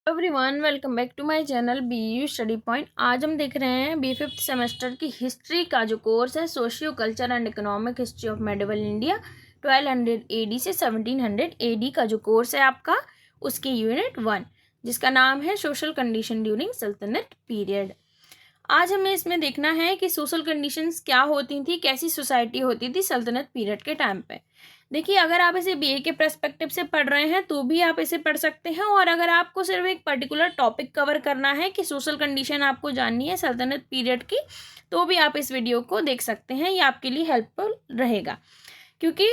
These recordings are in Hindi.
Everyone welcome back to my channel BU study point. आज हम देख रहे हैं B5th सेमेस्टर की हिस्ट्री का जो कोर्स है socio culture and economic history of medieval India 1200 AD से 1700 AD का जो कोर्स है आपका, उसके यूनिट 1 जिसका नाम है सोशल कंडीशन ड्यूरिंग सल्तनत पीरियड। आज हमें इसमें देखना है कि सोशल कंडीशंस क्या होती थी, कैसी सोसाइटी होती थी सल्तनत पीरियड के टाइम पे। देखिए, अगर आप इसे BA के पर्सपेक्टिव से पढ़ रहे हैं तो भी आप इसे पढ़ सकते हैं, और अगर आपको सिर्फ एक पर्टिकुलर टॉपिक कवर करना है कि सोशल कंडीशन आपको जाननी है सल्तनत पीरियड की, तो भी आप इस वीडियो को देख सकते हैं। ये आपके लिए हेल्पफुल रहेगा, क्योंकि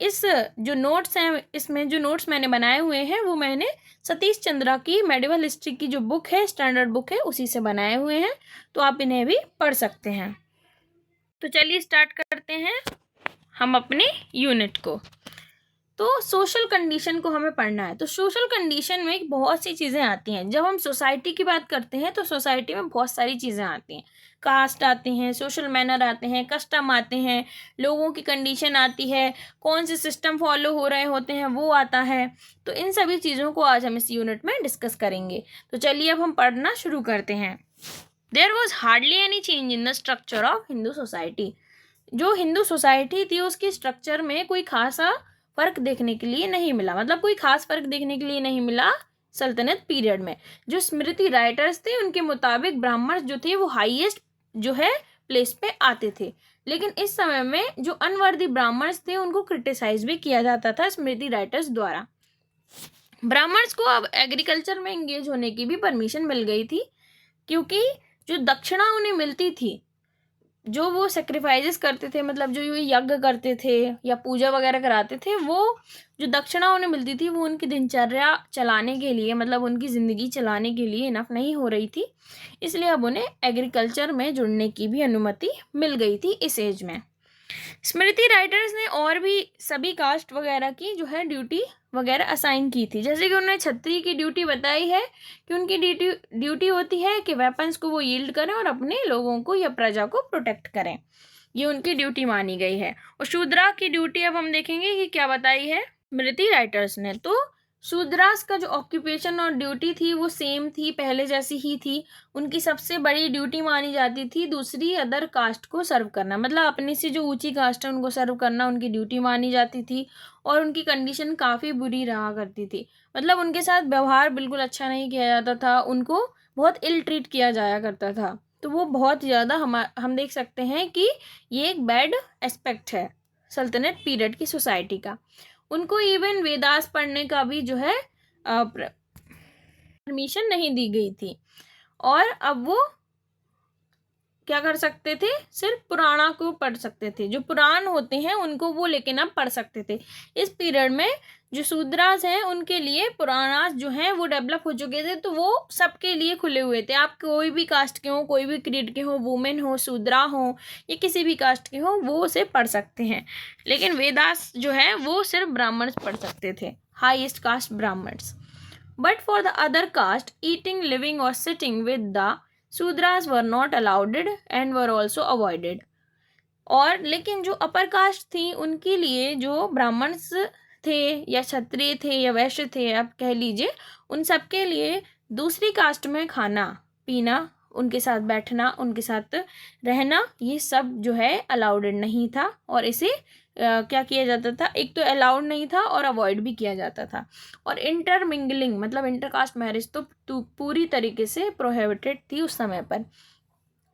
इस जो नोट्स हैं, इसमें जो नोट्स मैंने बनाए हुए हैं वो मैंने सतीश चंद्रा की मेडिवल हिस्ट्री की जो बुक है, स्टैंडर्ड बुक है, उसी से बनाए हुए हैं, तो आप इन्हें भी पढ़ सकते हैं। तो चलिए स्टार्ट करते हैं हम अपने यूनिट को। तो सोशल कंडीशन को हमें पढ़ना है। तो सोशल कंडीशन में बहुत सी चीज़ें आती हैं। जब हम सोसाइटी की बात करते हैं तो सोसाइटी में बहुत सारी चीज़ें आती हैं। कास्ट आते हैं, सोशल मैनर आते हैं, कस्टम आते हैं, लोगों की कंडीशन आती है, कौन से सिस्टम फॉलो हो रहे होते हैं वो आता है। तो इन सभी चीज़ों को आज हम इस यूनिट में डिस्कस करेंगे। तो चलिए अब हम पढ़ना शुरू करते हैं। There was hardly any change in the structure of Hindu society. जो हिंदू सोसाइटी थी उसके स्ट्रक्चर में कोई खासा फर्क देखने के लिए नहीं मिला, मतलब कोई खास फर्क देखने के लिए नहीं मिला सल्तनत पीरियड में। जो स्मृति राइटर्स थे उनके मुताबिक ब्राह्मण जो थे वो हाईएस्ट जो है प्लेस पे आते थे, लेकिन इस समय में जो अनवर्दी ब्राह्मण्स थे उनको क्रिटिसाइज भी किया जाता था स्मृति राइटर्स द्वारा। ब्राह्मण्स को अब एग्रीकल्चर में एंगेज होने की भी परमिशन मिल गई थी, क्योंकि जो दक्षिणा उन्हें मिलती थी, जो वो सेक्रीफाइसेस करते थे, मतलब जो ये यज्ञ करते थे या पूजा वगैरह कराते थे, वो जो दक्षिणा उन्हें मिलती थी वो उनकी दिनचर्या चलाने के लिए, मतलब उनकी ज़िंदगी चलाने के लिए इनफ नहीं हो रही थी। इसलिए अब उन्हें एग्रीकल्चर में जुड़ने की भी अनुमति मिल गई थी इस एज में। स्मृति राइटर्स ने और भी सभी कास्ट वगैरह की जो है ड्यूटी वगैरह असाइन की थी। जैसे कि उन्होंने क्षत्रिय की ड्यूटी बताई है कि उनकी ड्यूटी होती है कि वेपन्स को वो यील्ड करें और अपने लोगों को या प्रजा को प्रोटेक्ट करें, ये उनकी ड्यूटी मानी गई है। और शूद्रा की ड्यूटी अब हम देखेंगे कि क्या बताई है स्मृति राइटर्स ने। तो शूद्रास का जो ऑक्यूपेशन और ड्यूटी थी वो सेम थी, पहले जैसी ही थी। उनकी सबसे बड़ी ड्यूटी मानी जाती थी दूसरी अदर कास्ट को सर्व करना, मतलब अपने से जो ऊंची कास्ट है उनको सर्व करना उनकी ड्यूटी मानी जाती थी। और उनकी कंडीशन काफ़ी बुरी रहा करती थी, मतलब उनके साथ व्यवहार बिल्कुल अच्छा नहीं किया जाता था, उनको बहुत इल ट्रीट किया जाया करता था। तो वो बहुत ज़्यादा हम देख सकते हैं कि ये एक बैड एस्पेक्ट है सल्तनत पीरियड की सोसाइटी का। उनको इवन वेदास पढ़ने का भी जो है परमिशन नहीं दी गई थी, और अब वो क्या कर सकते थे, सिर्फ पुराणा को पढ़ सकते थे। जो पुराण होते हैं उनको वो लेकिन अब पढ़ सकते थे। इस पीरियड में जो शूद्रास हैं उनके लिए पुराणास जो हैं वो डेवलप हो चुके थे, तो वो सबके लिए खुले हुए थे। आप कोई भी कास्ट के हो, कोई भी क्रीड के हो, वुमेन हो, शूद्रा हो या किसी भी कास्ट के हो, वो उसे पढ़ सकते हैं। लेकिन वेदास जो है वो सिर्फ ब्राह्मण्स पढ़ सकते थे, highest caste Brahmans. But for the other caste eating, living और sitting with the Shudras were not allowed and were also avoided. और लेकिन जो अपर कास्ट थी उनके लिए, जो ब्राह्मण्स थे या क्षत्रिय थे या वैश्य थे आप कह लीजिए, उन सब के लिए दूसरी कास्ट में खाना पीना, उनके साथ बैठना, उनके साथ रहना, ये सब जो है अलाउड नहीं था। और इसे क्या किया जाता था, एक तो अलाउड नहीं था और अवॉइड भी किया जाता था। और इंटरमिंगलिंग मतलब इंटरकास्ट मैरिज तो पूरी तरीके से प्रोहिबिटेड थी उस समय पर,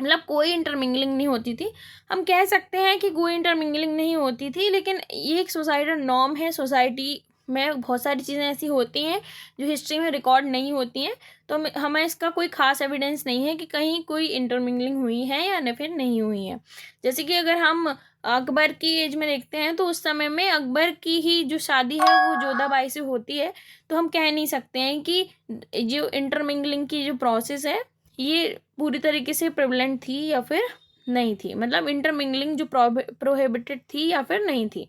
मतलब कोई इंटरमिंगलिंग नहीं होती थी। हम कह सकते हैं कि कोई इंटरमिंगलिंग नहीं होती थी, लेकिन ये एक सोसाइटल नॉर्म है। सोसाइटी में बहुत सारी चीज़ें ऐसी होती हैं जो हिस्ट्री में रिकॉर्ड नहीं होती हैं, तो हमें इसका कोई ख़ास एविडेंस नहीं है कि कहीं कोई इंटरमिंगलिंग हुई है या फिर नहीं हुई है। जैसे कि अगर हम अकबर की एज में देखते हैं तो उस समय में अकबर की ही जो शादी है वो जोधाबाई से होती है, तो हम कह नहीं सकते हैं कि जो इंटरमिंगलिंग की जो प्रोसेस है ये पूरी तरीके से प्रेवलेंट थी या फिर नहीं थी, मतलब इंटरमिंगलिंग जो प्रोहिबिटेड थी या फिर नहीं थी।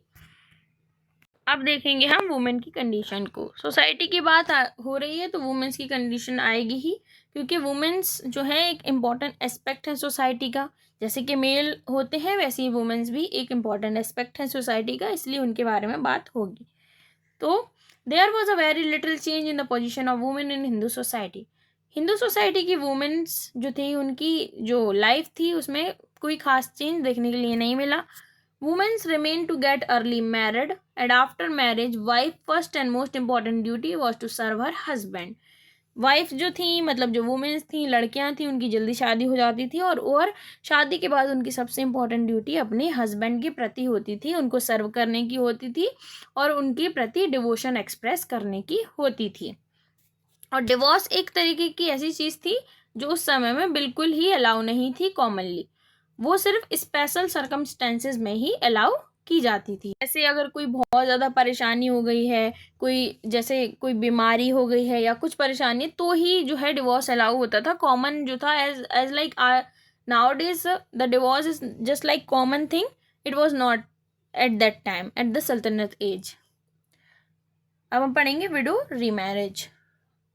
अब देखेंगे हम वुमेन की कंडीशन को। सोसाइटी की बात हो रही है तो वुमेन्स की कंडीशन आएगी ही, क्योंकि वुमेन्स जो है एक इम्पॉर्टेंट एस्पेक्ट है सोसाइटी का। जैसे कि मेल होते हैं वैसे ही वुमेन्स भी एक इम्पॉर्टेंट एस्पेक्ट है सोसाइटी का, इसलिए उनके बारे में बात होगी। तो there was a very little change in the position of women in Hindu society. Hindu society की वुमेन्स जो थी, उनकी जो लाइफ थी उसमें कोई खास चेंज देखने के लिए नहीं मिला। Womens remain to get early married and after marriage wife first and most important duty was to serve her husband. Wife जो थी, मतलब जो वुमेन्स थी, लड़कियां थी, उनकी जल्दी शादी हो जाती थी और शादी के बाद उनकी सबसे इम्पोर्टेंट ड्यूटी अपने हस्बैंड के प्रति होती थी, उनको सर्व करने की होती थी और उनके प्रति डिवोशन एक्सप्रेस करने की होती थी। और डिवोर्स एक तरीके की ऐसी चीज़ थी जो उस समय में बिल्कुल ही अलाउ नहीं थी कॉमनली, वो सिर्फ स्पेशल सर्कमस्टेंसेस में ही अलाउ की जाती थी। जैसे अगर कोई बहुत ज़्यादा परेशानी हो गई है, कोई जैसे कोई बीमारी हो गई है या कुछ परेशानी, तो ही जो है डिवोर्स अलाउ होता था। कॉमन जो था as like nowadays the divorce is just like common thing, it was not at that time, at the सल्तनत एज। अब हम पढ़ेंगे widow remarriage.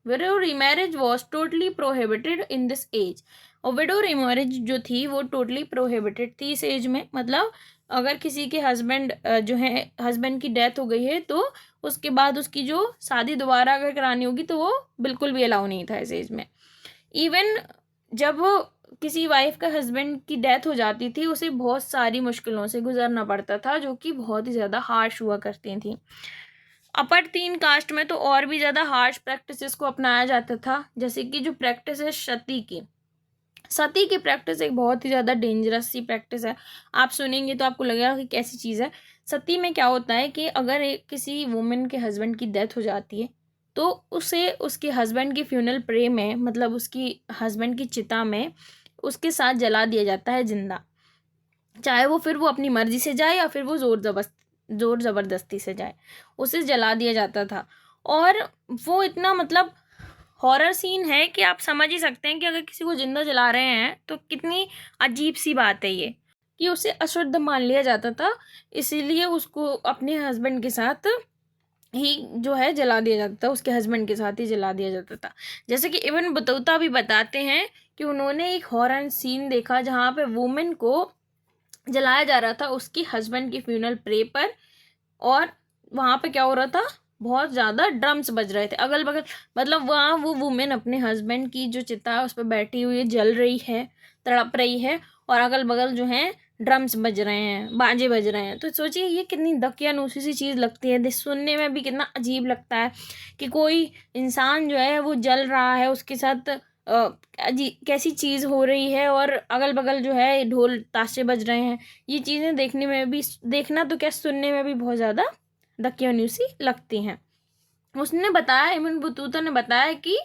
Widow remarriage was totally prohibited in this age. और विडो रीमैरिज जो थी वो टोटली प्रोहिबिटेड थी इस एज में। मतलब अगर किसी के हस्बैंड जो है, हस्बैंड की डेथ हो गई है तो उसके बाद उसकी जो शादी दोबारा अगर करानी होगी तो वो बिल्कुल भी अलाउ नहीं था इस एज में। इवन जब किसी वाइफ का हस्बैंड की डेथ हो जाती थी, उसे बहुत सारी मुश्किलों से गुजरना पड़ता था जो कि बहुत ही ज़्यादा हार्श हुआ करती थी। अपर 3 कास्ट में तो और भी ज़्यादा हार्श प्रैक्टिसेस को अपनाया जाता था, जैसे कि जो प्रैक्टिस है सती की प्रैक्टिस एक बहुत ही ज़्यादा डेंजरस सी प्रैक्टिस है। आप सुनेंगे तो आपको लगेगा कि कैसी चीज़ है। सती में क्या होता है कि अगर किसी वुमेन के हस्बैंड की डेथ हो जाती है तो उसे उसके हस्बैंड की फ्यूनरल प्रे में, मतलब उसकी हस्बैंड की चिता में उसके साथ जला दिया जाता है जिंदा, चाहे वो फिर वो अपनी मर्जी से जाए या फिर वो ज़ोर ज़बरदस्ती से जाए, उसे जला दिया जाता था। और वो इतना मतलब हॉरर सीन है कि आप समझ ही सकते हैं कि अगर किसी को जिंदा जला रहे हैं तो कितनी अजीब सी बात है ये, कि उसे अशुद्ध मान लिया जाता था, इसीलिए उसको अपने हस्बैंड के साथ ही जो है जला दिया जाता था, उसके हस्बैंड के साथ ही जला दिया जाता था। जैसे कि इवन बतौता भी बताते हैं कि उन्होंने एक हॉरर सीन देखा जहाँ पे वुमेन को जलाया जा रहा था उसकी हस्बैंड की फ्यूनरल प्रे पर, और वहाँ पे क्या हो रहा था, बहुत ज़्यादा ड्रम्स बज रहे थे अगल बगल। मतलब वहाँ वो वुमेन अपने हस्बैंड की जो चिता है उस पर बैठी हुई है, जल रही है, तड़प रही है, और अगल बगल जो है ड्रम्स बज रहे हैं, बाजे बज रहे हैं। तो सोचिए ये कितनी दकियानूसी सी चीज़ लगती है, सुनने में भी कितना अजीब लगता है कि कोई इंसान जो है वो जल रहा है, उसके साथ कैसी चीज़ हो रही है, और अगल बगल जो है ढोल ताशे बज रहे हैं। ये चीज़ें देखने में भी, देखना तो क्या, सुनने में भी बहुत ज़्यादा दकियानूसी लगती हैं। उसने बताया, इब्न बतूता ने बताया कि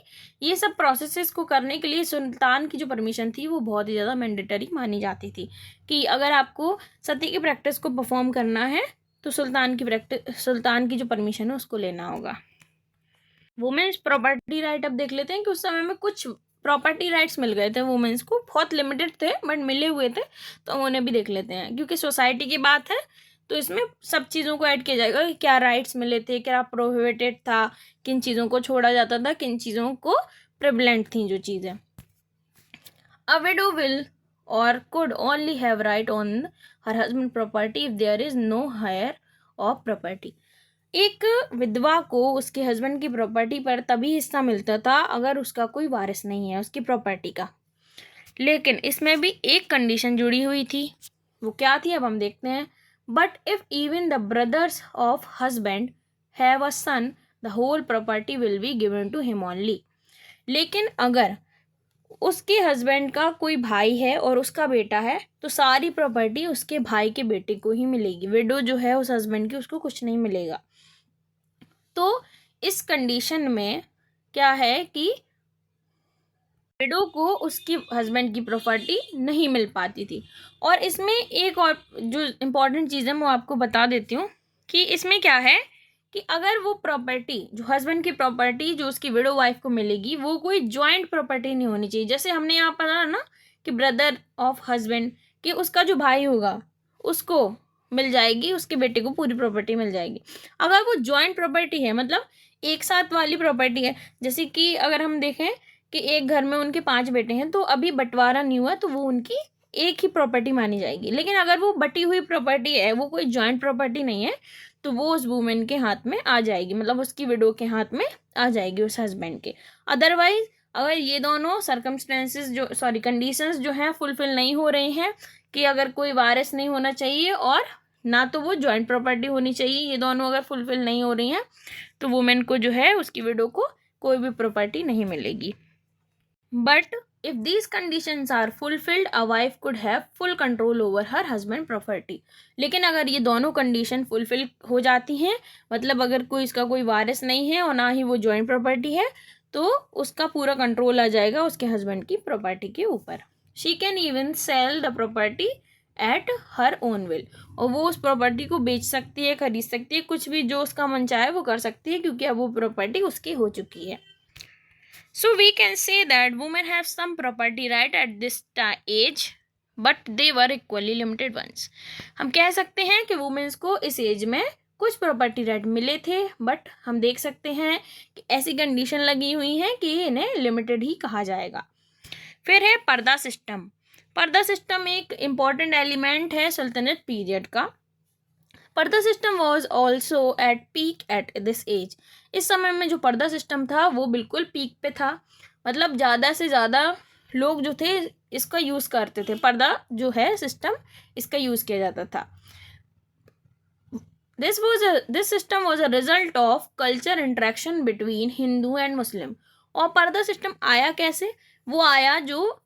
ये सब प्रोसेसेस को करने के लिए सुल्तान की जो परमिशन थी वो बहुत ही ज़्यादा मैंडेटरी मानी जाती थी, कि अगर आपको सती की प्रैक्टिस को परफॉर्म करना है तो सुल्तान की जो परमिशन है उसको लेना होगा। वुमेन्स प्रॉपर्टी राइट अब देख लेते हैं कि उस समय में कुछ प्रॉपर्टी राइट्स मिल गए थे वुमेन्स को, बहुत लिमिटेड थे बट मिले हुए थे, तो उन्हें भी देख लेते हैं क्योंकि सोसाइटी की बात है तो इसमें सब चीज़ों को ऐड किया जाएगा कि क्या राइट्स मिले थे, क्या प्रोहिबिटेड था, किन चीज़ों को छोड़ा जाता था, किन चीज़ों को प्रिवलेंट थी जो चीज़ें। अ विडो विल और could only have right on her husband property if there is no heir of property. एक विधवा को उसके हस्बैंड की प्रॉपर्टी पर तभी हिस्सा मिलता था अगर उसका कोई वारिस नहीं है उसकी प्रॉपर्टी का। लेकिन इसमें भी एक कंडीशन जुड़ी हुई थी, वो क्या थी अब हम देखते हैं। But if even the brothers of husband have a son the whole property will be given to him only. लेकिन अगर उसके हस्बैंड का कोई भाई है और उसका बेटा है तो सारी प्रॉपर्टी उसके भाई के बेटे को ही मिलेगी, विडो जो है उस हस्बैंड की उसको कुछ नहीं मिलेगा। तो इस कंडीशन में क्या है कि विडो को उसके हस्बैंड की प्रॉपर्टी नहीं मिल पाती थी। और इसमें एक और जो इम्पोर्टेंट चीज़ है मैं आपको बता देती हूँ कि इसमें क्या है कि अगर वो प्रॉपर्टी, जो हस्बैंड की प्रॉपर्टी जो उसकी विडो वाइफ को मिलेगी, वो कोई जॉइंट प्रॉपर्टी नहीं होनी चाहिए। जैसे हमने यहाँ पढ़ा ना कि ब्रदर ऑफ हस्बैंड, कि उसका जो भाई होगा उसको मिल जाएगी, उसके बेटे को पूरी प्रॉपर्टी मिल जाएगी। अगर वो जॉइंट प्रॉपर्टी है, मतलब एक साथ वाली प्रॉपर्टी है, जैसे कि अगर हम देखें कि एक घर में उनके 5 बेटे हैं तो अभी बंटवारा नहीं हुआ तो वो उनकी एक ही प्रॉपर्टी मानी जाएगी। लेकिन अगर वो बटी हुई प्रॉपर्टी है, वो कोई जॉइंट प्रॉपर्टी नहीं है, तो वो उस वुमेन के हाथ में आ जाएगी, मतलब उसकी विडो के हाथ में आ जाएगी उस हस्बैंड के। अदरवाइज अगर ये दोनों सर्कमस्टेंसेस कंडीशंस जो हैं फुलफिल नहीं हो रही हैं, कि अगर कोई वारिस नहीं होना चाहिए और ना तो वो जॉइंट प्रॉपर्टी होनी चाहिए, ये दोनों अगर फुलफिल नहीं हो रही हैं, तो वुमेन को जो है उसकी विडो को कोई भी प्रॉपर्टी नहीं मिलेगी। But if these conditions are fulfilled, a wife could have full control over her husband property. लेकिन अगर ये दोनों कंडीशन फुलफिल हो जाती हैं, मतलब अगर कोई इसका कोई वारिस नहीं है और ना ही वो जॉइंट प्रॉपर्टी है, तो उसका पूरा कंट्रोल आ जाएगा उसके हस्बैंड की प्रॉपर्टी के ऊपर। She can even sell the property at her own will, और वो उस प्रॉपर्टी को बेच सकती है, खरीद सकती है, कुछ भी जो उसका मन चाहे वो कर सकती है, क्योंकि अब वो प्रॉपर्टी उसकी हो चुकी है। So we can say that women have some property right at this age, but they were equally limited ones. हम कह सकते हैं कि वुमेन्स को इस एज में कुछ प्रॉपर्टी राइट मिले थे, बट हम देख सकते हैं कि ऐसी कंडीशन लगी हुई है कि इन्हें लिमिटेड ही कहा जाएगा। फिर है पर्दा सिस्टम। पर्दा सिस्टम एक इम्पॉर्टेंट एलिमेंट है सल्तनत पीरियड का। Purdah system was also at peak at this age. इस समय में जो पर्दा सिस्टम था वो बिल्कुल पीक पे था, मतलब ज़्यादा से ज़्यादा लोग जो थे इसका यूज़ करते थे, पर्दा जो है सिस्टम इसका यूज़ किया जाता था। This system was a result of culture interaction between Hindu and Muslim. और पर्दा सिस्टम आया कैसे? वो आया जो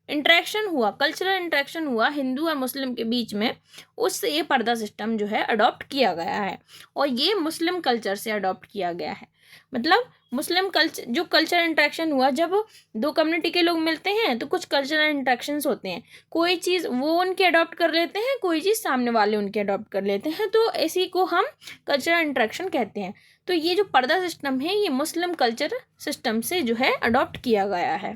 इंट्रैक्शन हुआ, कल्चरल इंट्रैक्शन हुआ हिंदू और मुस्लिम के बीच में, उससे ये पर्दा सिस्टम जो है अडॉप्ट किया गया है। और ये मुस्लिम कल्चर से अडॉप्ट किया गया है, मतलब मुस्लिम कल्चर इंट्रैक्शन हुआ, जब दो कम्युनिटी के लोग मिलते हैं तो कुछ कल्चरल इंट्रैक्शंस होते हैं, कोई चीज़ वो उनके अडॉप्ट कर लेते हैं, कोई चीज़ सामने वाले उनके अडॉप्ट कर लेते हैं, तो इसी को हम कल्चरल इंट्रैक्शन कहते हैं। तो ये जो पर्दा सिस्टम है ये मुस्लिम कल्चर सिस्टम से जो है अडॉप्ट किया गया है।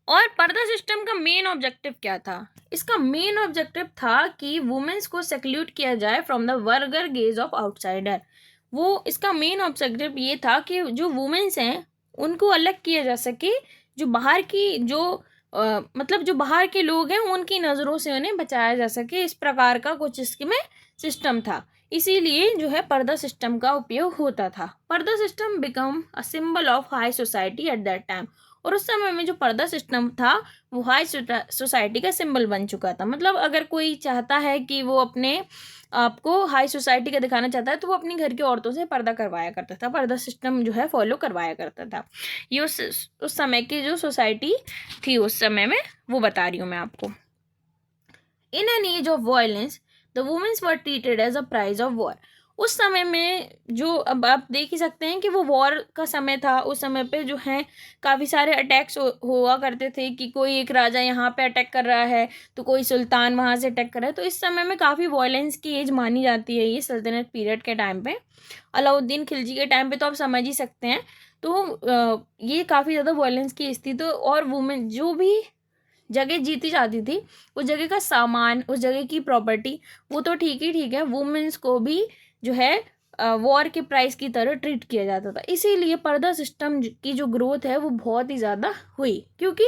और पर्दा सिस्टम का मेन ऑब्जेक्टिव क्या था? इसका मेन ऑब्जेक्टिव था कि वुमेन्स को सेक्ल्यूट किया जाए फ्रॉम द वर्गर गेज ऑफ आउटसाइडर। वो इसका मेन ऑब्जेक्टिव ये था कि जो वुमेन्स हैं उनको अलग किया जा सके, जो बाहर की मतलब जो बाहर के लोग हैं उनकी नज़रों से उन्हें बचाया जा सके, इस प्रकार का कुछ इसमें सिस्टम था। इसीलिए जो है पर्दा सिस्टम का उपयोग होता था। पर्दा system become a symbol of high society at that time. और उस समय में जो पर्दा सिस्टम था वो हाई सोसाइटी का सिंबल बन चुका था। मतलब अगर कोई चाहता है कि वो अपने आपको हाई सोसाइटी का दिखाना चाहता है तो वो अपनी घर की औरतों से पर्दा करवाया करता था, पर्दा सिस्टम जो है फॉलो करवाया करता था। ये उस समय की जो सोसाइटी थी उस समय में, वो बता रही हूँ मैं आपको। In an age of violence the womens were treated as a prize of war. उस समय में जो अब आप देख ही सकते हैं कि वो वॉर का समय था। उस समय पे जो है काफ़ी सारे अटैक्स हुआ करते थे कि कोई एक राजा यहाँ पे अटैक कर रहा है तो कोई सुल्तान वहाँ से अटैक कर रहा है। तो इस समय में काफ़ी वायलेंस की एज मानी जाती है ये सल्तनत पीरियड के टाइम पे। अलाउद्दीन खिलजी के टाइम पे तो आप समझ ही सकते हैं। तो ये काफ़ी ज़्यादा वायलेंस की एज थी। तो और वुमेन जो भी जगह जीती जाती थी उस जगह का सामान, उस जगह की प्रॉपर्टी, वो तो ठीक ही ठीक है, वुमेन्स को भी जो है वॉर के प्राइस की तरह ट्रीट किया जाता था। इसीलिए पर्दा सिस्टम की जो ग्रोथ है वो बहुत ही ज़्यादा हुई, क्योंकि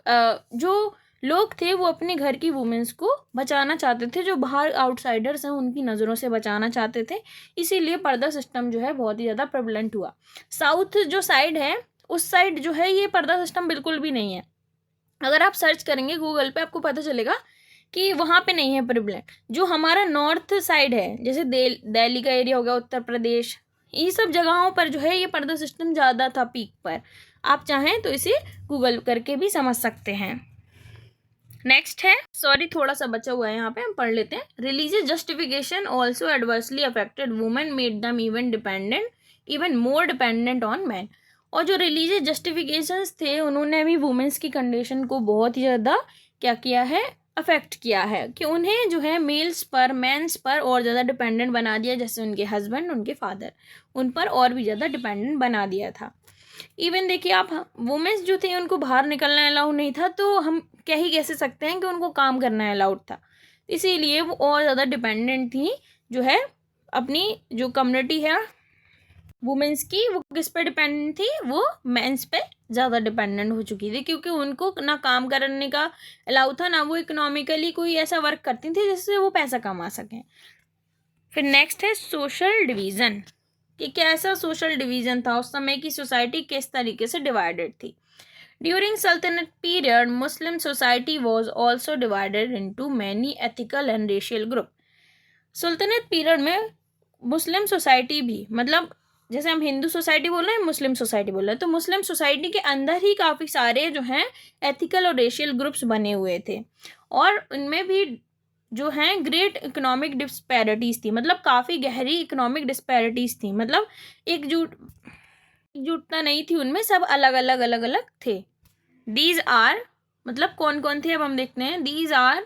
जो लोग थे वो अपने घर की वुमेन्स को बचाना चाहते थे, जो बाहर आउटसाइडर्स हैं उनकी नज़रों से बचाना चाहते थे। इसीलिए पर्दा सिस्टम जो है बहुत ही ज़्यादा प्रेवलेंट हुआ। साउथ जो साइड है उस साइड जो है ये पर्दा सिस्टम बिल्कुल भी नहीं है। अगर आप सर्च करेंगे गूगल पे आपको पता चलेगा कि वहाँ पे नहीं है प्रेवलेंट। जो हमारा नॉर्थ साइड है, जैसे दिल्ली का एरिया हो गया, उत्तर प्रदेश, ये सब जगहों पर जो है ये पर्दा सिस्टम ज़्यादा था पीक पर। आप चाहें तो इसे गूगल करके भी समझ सकते हैं। नेक्स्ट है, सॉरी थोड़ा सा बचा हुआ है यहाँ पे, हम पढ़ लेते हैं। Religious justification also adversely affected women, made them even more dependent on man. और जो रिलीजियस जस्टिफिकेशंस थे उन्होंने भी वुमेन्स की कंडीशन को बहुत ही ज़्यादा क्या किया है, अफेक्ट किया है, कि उन्हें जो है मेल्स पर, मेंस पर और ज़्यादा डिपेंडेंट बना दिया। जैसे उनके हस्बैंड, उनके फादर, उन पर और भी ज़्यादा डिपेंडेंट बना दिया था। इवन देखिए आप, वुमेन्स जो थे उनको बाहर निकलना अलाउ नहीं था, तो हम कैसे सकते हैं कि उनको काम करना अलाउड था। इसीलिए वो और ज़्यादा डिपेंडेंट थी, जो है अपनी जो कम्युनिटी है वुमेन्स की, वो किस पे डिपेंडेंट थी, वो मेंस पे ज़्यादा डिपेंडेंट हो चुकी थी, क्योंकि उनको ना काम करने का अलाउ था, ना वो इकोनॉमिकली कोई ऐसा वर्क करती थी जिससे वो पैसा कमा सकें। फिर नेक्स्ट है सोशल डिवीज़न, कि कैसा सोशल डिवीज़न था, उस समय की सोसाइटी किस तरीके से डिवाइडेड थी। ड्यूरिंग सल्तनत period Muslim society was also divided into many ethical and racial group. सुल्तनत period में मुस्लिम सोसाइटी भी, मतलब जैसे हम हिंदू सोसाइटी बोल रहे हैं, मुस्लिम सोसाइटी बोल रहे हैं, तो मुस्लिम सोसाइटी के अंदर ही काफ़ी सारे जो हैं एथिकल और रेशियल ग्रुप्स बने हुए थे, और उनमें भी जो हैं ग्रेट इकोनॉमिक डिस्पैरिटीज़ थी, मतलब काफ़ी गहरी इकोनॉमिक डिस्पैरिटीज़ थी, मतलब एकजुटता नहीं थी उनमें, सब अलग अलग अलग अलग थे। दीज आर, मतलब कौन कौन थे अब हम देखते हैं। These are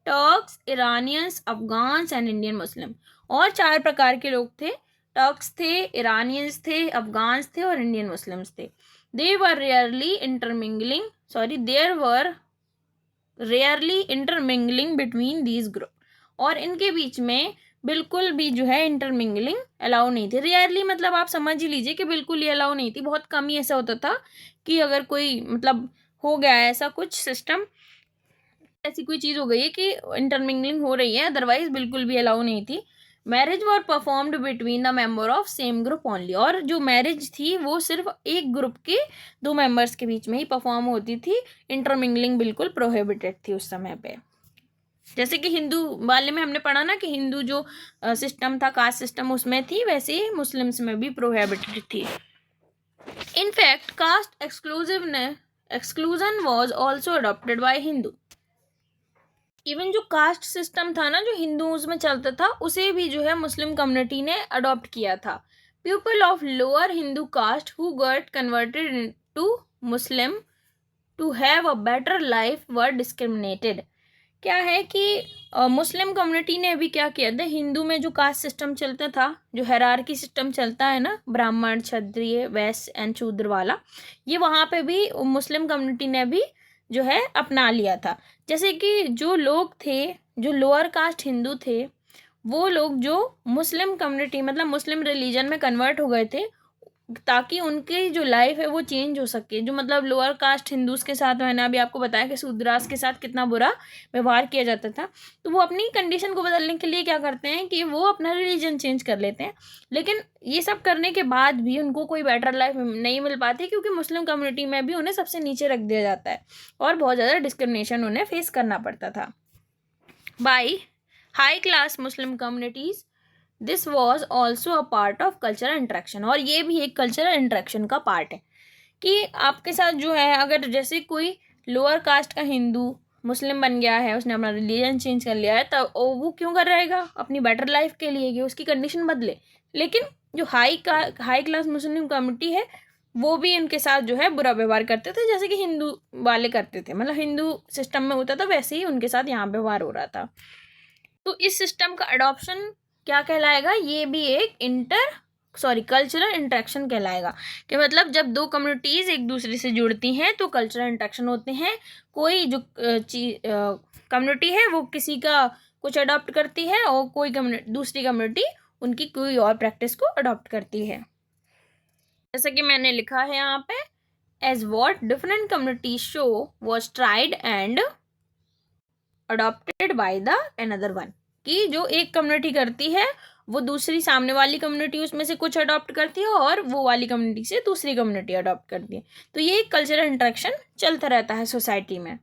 Turks, Iranians, Afghans and Indian Muslim. और 4 प्रकार के लोग थे, टर्क्स थे, इरानियंस थे, अफगान्स थे और इंडियन मुस्लिम्स थे। There were rarely intermingling between these group, और इनके बीच में बिल्कुल भी जो है इंटरमिंगलिंग अलाउ नहीं थी। रेयरली मतलब आप समझ ही लीजिए कि बिल्कुल ही अलाउ नहीं थी, बहुत कम ही ऐसा होता था कि अगर कोई मतलब हो गया है ऐसा कुछ सिस्टम, ऐसी कोई चीज़ हो गई है कि इंटरमिंगलिंग हो रही है, अदरवाइज बिल्कुल भी अलाउ नहीं थी। Marriage were performed between the member of same group only, और जो मैरिज थी वो सिर्फ एक ग्रुप के 2 मेंबर्स के बीच में ही परफॉर्म होती थी। इंटरमिंगलिंग बिल्कुल प्रोहिबिटेड थी उस समय पे। जैसे कि हिंदू वाले में हमने पढ़ा ना कि हिंदू जो सिस्टम था, कास्ट सिस्टम, उसमें थी, वैसे ही मुस्लिम्स में भी प्रोहिबिटेड थी। In fact, caste exclusion was also adopted by Hindu. Even जो कास्ट सिस्टम था ना, जो हिंदूज में चलता था, उसे भी जो है मुस्लिम कम्युनिटी ने अडॉप्ट किया था। People of lower Hindu caste who got converted to Muslim to have a better life were discriminated. क्या है कि मुस्लिम कम्युनिटी ने अभी क्या किया था, हिंदू में जो कास्ट सिस्टम चलता था, जो हायरार्की सिस्टम चलता है ना, ब्राह्मण, क्षत्रिय, वैश्य एंड शूद्र वाला, ये वहाँ पे भी मुस्लिम कम्युनिटी ने भी जो है अपना लिया था। जैसे कि जो लोग थे, जो लोअर कास्ट हिंदू थे, वो लोग जो मुस्लिम कम्युनिटी मतलब मुस्लिम रिलीजन में कन्वर्ट हो गए थे, ताकि उनकी जो लाइफ है वो चेंज हो सके। जो मतलब लोअर कास्ट हिंदूज़ के साथ, मैंने अभी आपको बताया कि शूद्रास के साथ कितना बुरा व्यवहार किया जाता था, तो वो अपनी कंडीशन को बदलने के लिए क्या करते हैं कि वो अपना रिलीजन चेंज कर लेते हैं। लेकिन ये सब करने के बाद भी उनको कोई बेटर लाइफ नहीं मिल पाती, क्योंकि मुस्लिम कम्युनिटी में भी उन्हें सबसे नीचे रख दिया जाता है और बहुत ज़्यादा डिस्क्रिमिनेशन उन्हें फेस करना पड़ता था by high class Muslim communities. This was also a part of cultural interaction, और ये भी एक कल्चरल इंट्रैक्शन का पार्ट है कि आपके साथ जो है, अगर जैसे कोई लोअर कास्ट का हिंदू मुस्लिम बन गया है, उसने अपना रिलीजन चेंज कर लिया है, तब वो क्यों कर रहेगा, अपनी बेटर लाइफ के लिए कि उसकी कंडीशन बदले। लेकिन जो हाई क्लास मुस्लिम कम्युनिटी है, वो भी उनके साथ जो है बुरा व्यवहार करते थे, जैसे कि हिंदू वाले करते थे, मतलब हिंदू सिस्टम में होता था वैसे ही उनके साथ यहाँ व्यवहार हो रहा था। तो इस सिस्टम का अडॉप्शन क्या कहलाएगा, ये भी एक कल्चरल इंटरेक्शन कहलाएगा, कि मतलब जब 2 कम्युनिटीज़ एक दूसरे से जुड़ती हैं तो कल्चरल इंटरेक्शन होते हैं। कोई जो कम्युनिटी है वो किसी का कुछ अडॉप्ट करती है, और कोई दूसरी कम्युनिटी उनकी कोई और प्रैक्टिस को अडॉप्ट करती है। जैसा कि मैंने लिखा है यहाँ पे, as what different communities show was tried and adopted by the another one, कि जो एक कम्युनिटी करती है वो दूसरी सामने वाली कम्युनिटी उसमें से कुछ अडॉप्ट करती है, और वो वाली कम्युनिटी से दूसरी कम्युनिटी अडॉप्ट करती है। तो ये एक कल्चरल इंटरेक्शन चलता रहता है सोसाइटी में।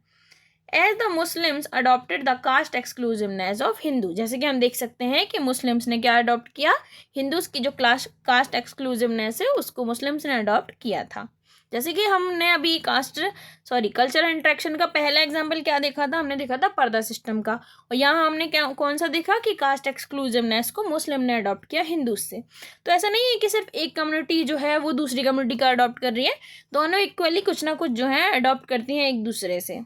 As the Muslims adopted the caste exclusiveness of Hindu, जैसे कि हम देख सकते हैं कि मुस्लिम्स ने क्या अडॉप्ट किया, हिंदूज की जो कास्ट एक्सक्लूसिवनेस है उसको मुस्लिम्स ने अडॉप्ट किया था। जैसे कि हमने अभी कल्चरल इंटरेक्शन का पहला एग्जाम्पल क्या देखा था, हमने देखा था पर्दा सिस्टम का, और यहाँ हमने कौन सा देखा कि कास्ट एक्सक्लूसिवनेस को मुस्लिम ने अडॉप्ट किया हिंदू से। तो ऐसा नहीं है कि सिर्फ एक कम्युनिटी जो है वो दूसरी कम्युनिटी का अडॉप्ट कर रही है, दोनों इक्वली कुछ ना कुछ जो है अडॉप्ट करती हैं एक दूसरे से।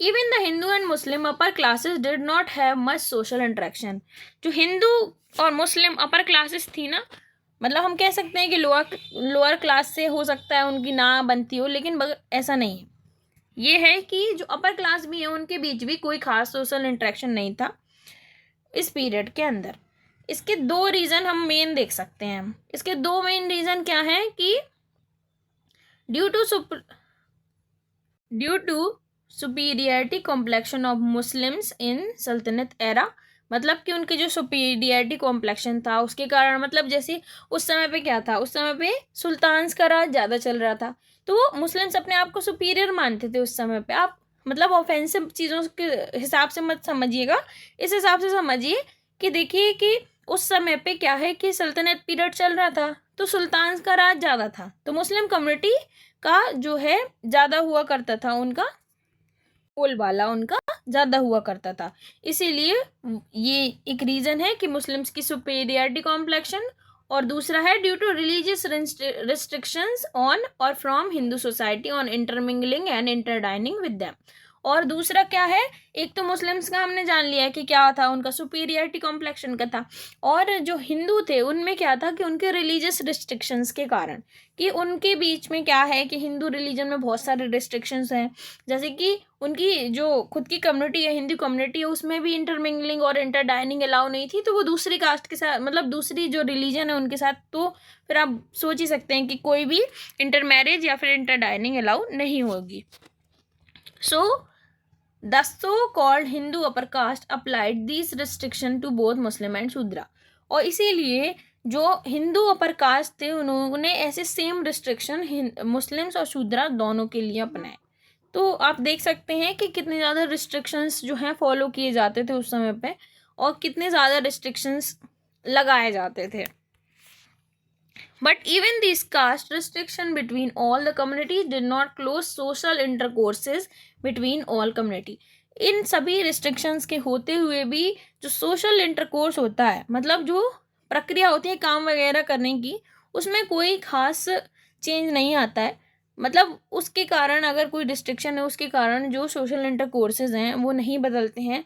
Even the Hindu and Muslim upper classes did not have much social interaction. जो हिंदू और मुस्लिम अपर क्लासेस थी ना, मतलब हम कह सकते हैं कि लोअर क्लास से हो सकता है उनकी ना बनती हो, लेकिन ऐसा नहीं है। ये है कि जो अपर क्लास भी है उनके बीच भी कोई खास सोशल इंटरेक्शन नहीं था इस पीरियड के अंदर। इसके 2 रीज़न हम मेन देख सकते हैं। इसके 2 मेन रीज़न क्या हैं कि due to superiority complexion of Muslims in Sultanate era, मतलब कि उनके जो सुपीरियरिटी कॉम्प्लेक्शन था उसके कारण, मतलब जैसे उस समय पे क्या था, उस समय पे सुल्तान्स का राज ज़्यादा चल रहा था, तो वो मुस्लिम्स अपने आप को सुपीरियर मानते थे उस समय पे। आप मतलब ऑफेंसिव चीज़ों के हिसाब से मत समझिएगा, इस हिसाब से समझिए कि देखिए कि उस समय पे क्या है कि सल्तनत पीरियड चल रहा था, तो सुल्तान्स का राज ज़्यादा था, तो मुस्लिम कम्युनिटी का जो है ज़्यादा हुआ करता था, उनका बोलबाला उनका ज़्यादा हुआ करता था। इसीलिए ये एक रीज़न है कि मुस्लिम्स की सुपेरियरिटी कॉम्प्लेक्शन, और दूसरा है due to religious restrictions on और from Hindu society on intermingling and interdining with them. और दूसरा क्या है, एक तो मुस्लिम्स का हमने जान लिया है कि क्या था, उनका सुपीरियरिटी कॉम्प्लेक्शन का था, और जो हिंदू थे उनमें क्या था कि उनके रिलीजियस रिस्ट्रिक्शंस के कारण, कि उनके बीच में क्या है कि हिंदू रिलीजन में बहुत सारे रिस्ट्रिक्शंस हैं, जैसे कि उनकी जो खुद की कम्युनिटी है, हिंदू कम्युनिटी है, उसमें भी इंटरमिंगलिंग और इंटरडाइनिंग अलाउ नहीं थी, तो वो दूसरी कास्ट के साथ, मतलब दूसरी जो रिलीजन है उनके साथ, तो फिर आप सोच ही सकते हैं कि कोई भी इंटर मैरिज या फिर इंटरडाइनिंग अलाउ नहीं होगी। So the so called Hindu upper caste applied this restriction to both Muslim and Shudra, और इसीलिए जो हिंदू अपर कास्ट थे उन्होंने ऐसे सेम रिस्ट्रिक्शन मुस्लिम्स और शूद्रा दोनों के लिए अपनाए। तो आप देख सकते हैं कि कितने ज़्यादा रिस्ट्रिक्शंस जो हैं फॉलो किए जाते थे उस समय पे, और कितने ज़्यादा रिस्ट्रिक्शंस लगाए जाते थे। But even these caste restriction between all the communities did not close social intercourses between all community. इन सभी रिस्ट्रिक्शंस के होते हुए भी जो सोशल इंटरकोर्स होता है, मतलब जो प्रक्रिया होती है काम वगैरह करने की, उसमें कोई खास चेंज नहीं आता है। मतलब उसके कारण अगर कोई रिस्ट्रिक्शन है, उसके कारण जो सोशल इंटरकोर्सेज हैं वो नहीं बदलते हैं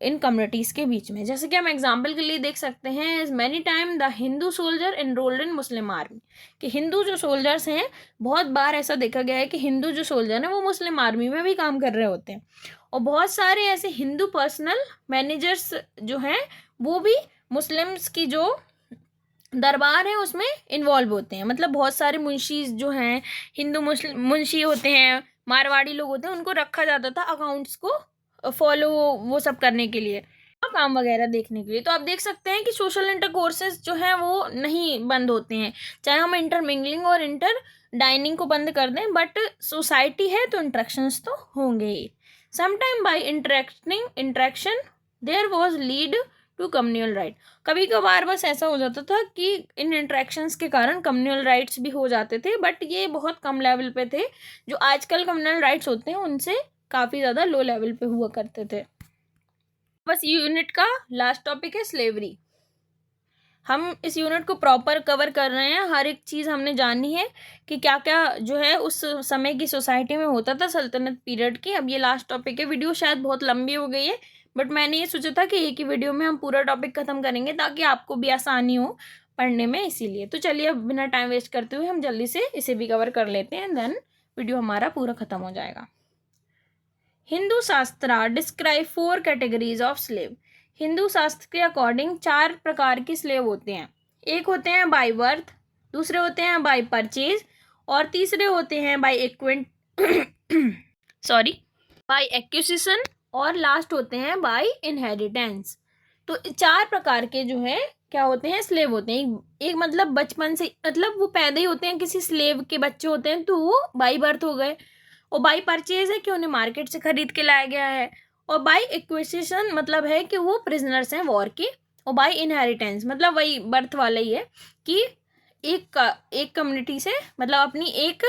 इन कम्युनिटीज़ के बीच में। जैसे कि हम एग्जाम्पल के लिए देख सकते हैं, many time the Hindu soldier enrolled in Muslim army, कि हिंदू जो सोल्जर्स हैं, बहुत बार ऐसा देखा गया है कि हिंदू जो सोल्जर हैं वो मुस्लिम आर्मी में भी काम कर रहे होते हैं, और बहुत सारे ऐसे हिंदू पर्सनल मैनेजर्स जो हैं वो भी मुस्लिम्स की जो दरबार है उसमें इन्वॉल्व होते हैं। मतलब बहुत सारे मुंशी जो हैं, हिंदू मुस्लिम मुंशी होते हैं, मारवाड़ी लोग होते हैं, उनको रखा जाता था अकाउंट्स को फॉलो वो सब करने के लिए, काम वगैरह देखने के लिए। तो आप देख सकते हैं कि सोशल इंटरकोर्सेज जो हैं वो नहीं बंद होते हैं, चाहे हम इंटरमिंगलिंग और इंटर डाइनिंग को बंद कर दें, बट सोसाइटी है तो इंट्रैक्शंस तो होंगे ही। Sometime by interaction there was lead to communal riot. कभी कभार बस ऐसा हो जाता था कि इन इंट्रैक्शंस के कारण कम्युनल राइट्स भी हो जाते थे, बट ये बहुत कम लेवल पे थे। जो आजकल कम्युनल राइट्स होते हैं उनसे काफ़ी ज़्यादा लो लेवल पे हुआ करते थे। बस यूनिट का लास्ट टॉपिक है स्लेवरी। हम इस यूनिट को प्रॉपर कवर कर रहे हैं, हर एक चीज़ हमने जाननी है कि क्या क्या जो है उस समय की सोसाइटी में होता था सल्तनत पीरियड की। अब ये लास्ट टॉपिक है, वीडियो शायद बहुत लंबी हो गई है, बट मैंने ये सोचा था कि एक ही वीडियो में हम पूरा टॉपिक ख़त्म करेंगे ताकि आपको भी आसानी हो पढ़ने में, इसीलिए। तो चलिए अब बिना टाइम वेस्ट करते हुए हम जल्दी से इसे भी कवर कर लेते हैं, देन वीडियो हमारा पूरा ख़त्म हो जाएगा। हिंदू शास्त्रा describe 4 categories of slave. Hindu शास्त्र के अकॉर्डिंग 4 प्रकार के स्लेव होते हैं। एक होते हैं बाय बर्थ, दूसरे होते हैं बाय परचेज, और तीसरे होते हैं बाय बाय एक्विजिशन, और लास्ट होते हैं बाय इनहेरिटेंस। तो 4 प्रकार के जो है क्या होते हैं, स्लेव होते हैं। एक मतलब बचपन से, मतलब वो पैदा ही होते हैं किसी स्लेव के बच्चे होते हैं, तो वो बाय बर्थ हो गए। और बाय परचेज है कि उन्हें मार्केट से खरीद के लाया गया है। और बाय एक्विजिशन मतलब है कि वो प्रिजनर्स हैं वॉर के। और बाय इनहेरिटेंस मतलब वही बर्थ वाला ही है कि एक कम्युनिटी से, मतलब अपनी एक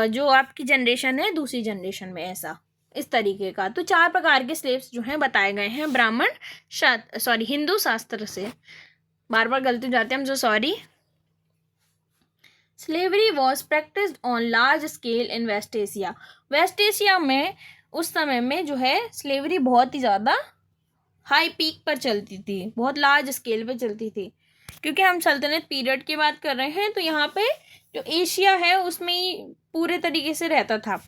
जो आपकी जनरेशन है दूसरी जनरेशन में, ऐसा इस तरीके का। तो 4 प्रकार के स्लेव्स जो हैं बताए गए हैं ब्राह्मण हिंदू शास्त्र से। बार बार गलती हो जाती है, हम so sorry. Slavery was practised on large scale in West Asia. West Asia में उस समय में जो है स्लेवरी बहुत ही ज़्यादा हाई पीक पर चलती थी, बहुत लार्ज स्केल पे चलती थी। क्योंकि हम सल्तनत पीरियड की बात कर रहे हैं, तो यहाँ पे जो एशिया है उसमें ही पूरे तरीके से रहता था।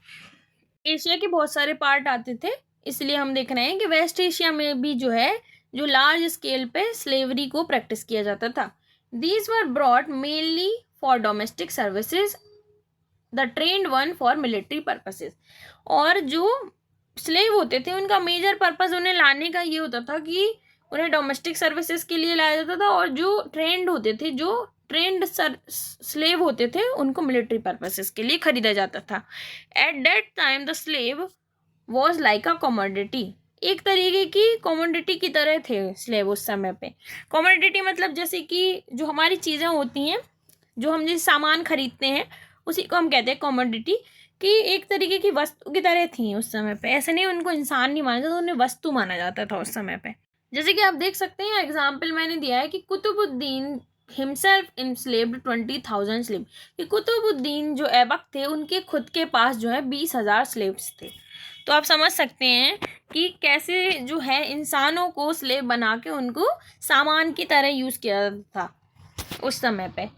एशिया के बहुत सारे पार्ट आते थे, इसलिए हम देख रहे हैं कि वेस्ट एशिया में भी जो है जो लार्ज स्केल पे स्लेवरी को प्रैक्टिस किया जाता था। These were brought mainly for domestic services, the trend one for military purposes. और जो स्लेव होते थे उनका मेजर पर्पस उन्हें लाने का ये होता था कि उन्हें डोमेस्टिक सर्विसेज के लिए लाया जाता था, और जो ट्रेंड होते थे, जो ट्रेंड स्लेव होते थे, उनको मिलिट्री पर्पसेस के लिए खरीदा जाता था। Eight that time the slave was like a commodity, एक तरीके की कमोडिटी की तरह थे स्लेव उस समय पे। कमोडिटी मतलब जैसे कि जो हमारी चीज़ें होती हैं, जो हम जिस सामान खरीदते हैं, उसी को हम कहते हैं कमोडिटी, कि एक तरीके की वस्तु की तरह थी उस समय पे। ऐसे नहीं उनको इंसान नहीं माना जाता, उन्हें वस्तु माना जाता था उस समय पे। जैसे कि आप देख सकते हैं, एग्जाम्पल मैंने दिया है कि कुतुबुद्दीन हिमसेल्फ इंस्लेव्ड 20,000 स्लेव, कि कुतुबुद्दीन जो ऐबक थे, उनके खुद के पास जो है 20,000 स्लेव्स थे। तो आप समझ सकते हैं कि कैसे जो है इंसानों को स्लेव बना के उनको सामान की तरह यूज़ किया था उस समय पे।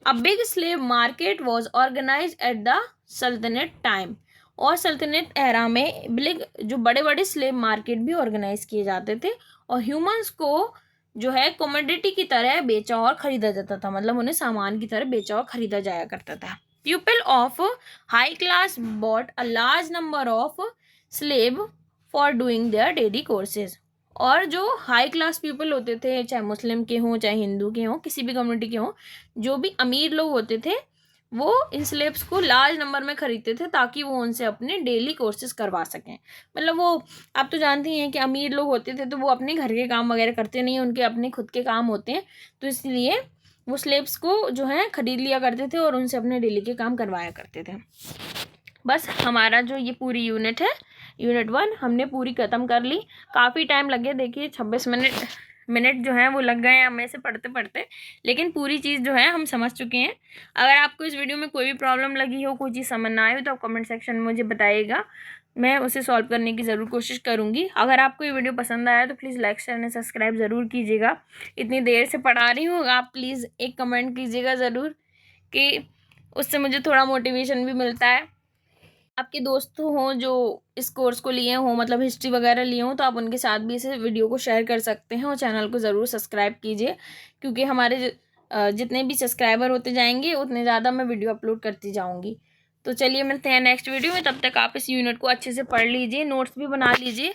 A big slave market was organise at the सल्तनत टाइम, और सल्तनत एरा में बिग जो बड़े बड़े स्लेव मार्केट भी ऑर्गेनाइज किए जाते थे, और ह्यूमंस को जो है कमोडिटी की तरह बेचा और ख़रीदा जाता था, मतलब उन्हें सामान की तरह बेचा और ख़रीदा जाया करता था। People of high class bought a large number of slave for doing their daily courses, और जो हाई क्लास पीपल होते थे, चाहे मुस्लिम के हों चाहे हिंदू के हों, किसी भी कम्युनिटी के हों, जो भी अमीर लोग होते थे, वो इन स्लेब्स को लार्ज नंबर में खरीदते थे ताकि वो उनसे अपने डेली कोर्सेज करवा सकें। मतलब वो, आप तो जानती हैं कि अमीर लोग होते थे तो वो अपने घर के काम वगैरह करते नहीं, उनके अपने खुद के काम होते हैं, तो इसलिए वो स्लेब्स को जो है ख़रीद लिया करते थे और उनसे अपने डेली के काम करवाया करते थे। बस हमारा जो ये पूरी यूनिट है, यूनिट 1 हमने पूरी ख़त्म कर ली। काफ़ी टाइम लगे, देखिए 26 मिनट जो हैं वो लग गए हैं हमें से पढ़ते पढ़ते, लेकिन पूरी चीज़ जो है हम समझ चुके हैं। अगर आपको इस वीडियो में कोई भी प्रॉब्लम लगी हो, कोई चीज़ समझ ना आए हो, तो आप कमेंट सेक्शन में मुझे बताइएगा, मैं उसे सॉल्व करने की ज़रूर कोशिश करूँगी। अगर आपको ये वीडियो पसंद आया तो please like share and subscribe ज़रूर कीजिएगा। इतनी देर से पढ़ा रही हूँ, आप प्लीज़ एक कमेंट कीजिएगा ज़रूर, कि उससे मुझे थोड़ा मोटिवेशन भी मिलता है। आपके दोस्त हों जो इस कोर्स को लिए हों, मतलब हिस्ट्री वगैरह लिए हों, तो आप उनके साथ भी इसे वीडियो को शेयर कर सकते हैं, और चैनल को ज़रूर सब्सक्राइब कीजिए, क्योंकि हमारे जितने भी सब्सक्राइबर होते जाएंगे उतने ज़्यादा मैं वीडियो अपलोड करती जाऊंगी। तो चलिए मिलते हैं नेक्स्ट वीडियो में, तब तक आप इस यूनिट को अच्छे से पढ़ लीजिए, नोट्स भी बना लीजिए,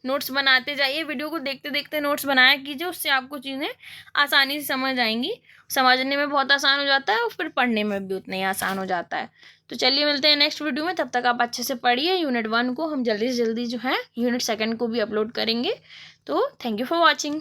नोट्स बनाते जाइए, वीडियो को देखते देखते नोट्स बनाया कीजिए, उससे आपको चीज़ें आसानी से समझ आएंगी। समझने में बहुत आसान हो जाता है और फिर पढ़ने में भी उतना ही आसान हो जाता है। तो चलिए मिलते हैं नेक्स्ट वीडियो में, तब तक आप अच्छे से पढ़िए। यूनिट 1 को हम जल्दी से जल्दी जो है यूनिट 2 को भी अपलोड करेंगे। तो थैंक यू फॉर वॉचिंग।